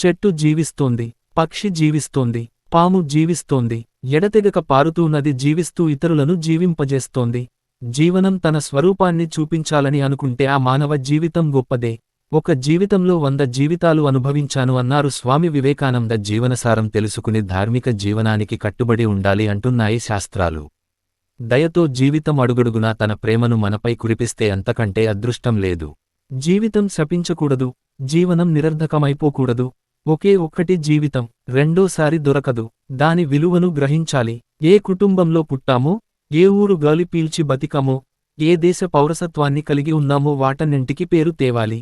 చెట్టు జీవిస్తోంది, పక్షి జీవిస్తోంది, పాము జీవిస్తోంది, ఎడతెగక పారుతూ నది జీవిస్తూ ఇతరులను జీవింపజేస్తోంది. జీవనం తన స్వరూపాన్ని చూపించాలని అనుకుంటే ఆ మానవ జీవితం గొప్పదే. ఒక జీవితంలో 100 జీవితాలు అనుభవించాను అన్నారు స్వామి వివేకానంద. జీవనసారం తెలుసుకుని ధార్మిక జీవనానికి కట్టుబడి ఉండాలి అంటున్నాయి శాస్త్రాలు. దయతో జీవితం అడుగడుగునా తన ప్రేమను మనపై కురిపిస్తే అంతకంటే అదృష్టం లేదు. జీవితం శపించకూడదు, జీవనం నిరర్ధకమైపోకూడదు. ఒకే ఒక్కటి జీవితం, రెండోసారి దొరకదు. దాని విలువను గ్రహించాలి. ఏ కుటుంబంలో పుట్టామో, ఏ ఊరు గాలి పీల్చి బతికామో, ఏ దేశ పౌరసత్వాన్ని కలిగి ఉన్నామో వాటన్నింటికి పేరు తేవాలి.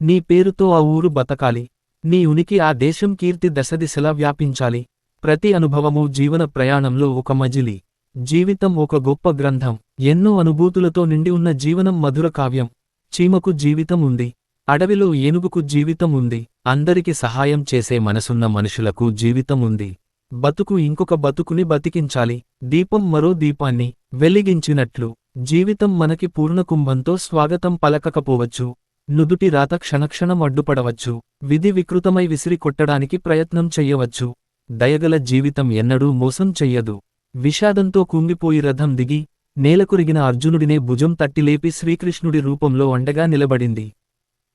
నీ పేరుతో ఆ ఊరు బతకాలి. నీ ఉనికి ఆ దేశం కీర్తి దశదిశలా వ్యాపించాలి. ప్రతి అనుభవమూ జీవన ప్రయాణంలో ఒక మజిలీ. జీవితం ఒక గొప్ప గ్రంథం. ఎన్నో అనుభూతులతో నిండి ఉన్న జీవనం మధుర కావ్యం. చీమకు జీవితం ఉంది, అడవిలో ఏనుగుకు జీవితం ఉంది, అందరికి సహాయం చేసే మనసున్న మనుషులకు జీవితం ఉంది. బతుకు ఇంకొక బతుకుని బతికించాలి. దీపం మరో దీపాన్ని వెలిగించినట్లు జీవితం మనకి పూర్ణకుంభంతో స్వాగతం పలకకపోవచ్చు. నుదుటి రాత క్షణక్షణం అడ్డుపడవచ్చు. విధి వికృతమై విసిరి కొట్టడానికి ప్రయత్నం చెయ్యవచ్చు. దయగల జీవితం ఎన్నడూ మోసం చెయ్యదు. విషాదంతో కుంగిపోయి రథం దిగి నేలకురిగిన అర్జునుడినే భుజం తట్టిలేపి శ్రీకృష్ణుడి రూపంలో అండగా నిలబడింది.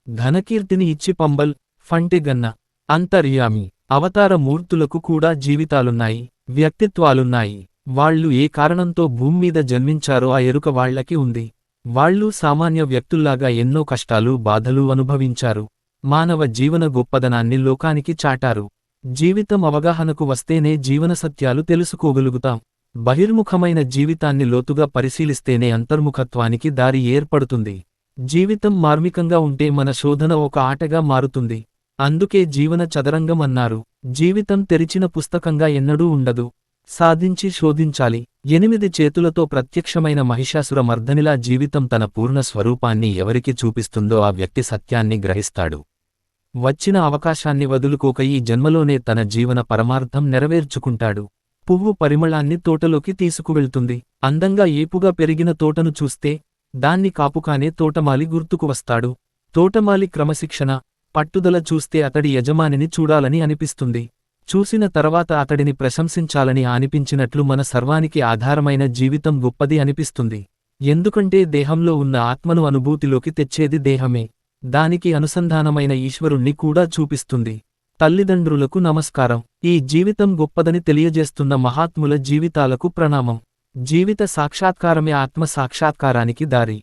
ఘనకీర్తిని ఇచ్చి పంబల్ ఫంటెగన్న అంతర్యామి అవతార మూర్తులకు కూడా జీవితాలున్నాయి, వ్యక్తిత్వాలున్నాయి. వాళ్ళు ఏ కారణంతో భూమ్మీద జన్మించారో ఆ ఎరుక వాళ్లకి ఉంది. వాళ్ళు సామాన్య వ్యక్తుల్లాగా ఎన్నో కష్టాలు బాధలు అనుభవించారు. మానవ జీవన గొప్పదనాన్ని లోకానికి చాటారు. జీవితం అవగాహనకు వస్తేనే జీవన సత్యాలు తెలుసుకోగలుగుతాం. బహిర్ముఖమైన జీవితాన్ని లోతుగా పరిశీలిస్తేనే అంతర్ముఖత్వానికి దారి ఏర్పడుతుంది. జీవితం మార్మికంగా ఉంటే మన శోధన ఒక ఆటగా మారుతుంది. అందుకే జీవన చదరంగం అన్నారు. జీవితం తెరిచిన పుస్తకంగా ఎన్నడూ ఉండదు. సాధించి శోధించాలి. 8 చేతులతో ప్రత్యక్షమైన మహిషాసుర మర్దనిలా జీవితం తన పూర్ణ స్వరూపాన్ని ఎవరికి చూపిస్తుందో ఆ వ్యక్తి సత్యాన్ని గ్రహిస్తాడు. వచ్చిన అవకాశాన్ని వదులుకోక ఈ జన్మలోనే తన జీవన పరమార్థం నెరవేర్చుకుంటాడు. పువ్వు పరిమళాన్ని తోటలోకి తీసుకువెళ్తుంది. అందంగా ఏపుగా పెరిగిన తోటను చూస్తే దాన్ని కాపుకానే తోటమాలి గుర్తుకు వస్తాడు. తోటమాలి క్రమశిక్షణ, పట్టుదల చూస్తే అతడి యజమానిని చూడాలని అనిపిస్తుంది. చూసిన తర్వాత అతడిని ప్రశంసించాలని అనిపించినట్లు మన సర్వానికి ఆధారమైన జీవితం గొప్పది అనిపిస్తుంది. ఎందుకంటే దేహంలో ఉన్న ఆత్మను అనుభూతిలోకి తెచ్చేది దేహమే. దానికి అనుసంధానమైన ఈశ్వరుణ్ణి కూడా చూపిస్తుంది. తల్లిదండ్రులకు నమస్కారం. ఈ జీవితం గొప్పదని తెలియజేస్తున్న మహాత్ముల జీవితాలకు ప్రణామం. జీవిత సాక్షాత్కారమే ఆత్మ సాక్షాత్కారానికి దారి.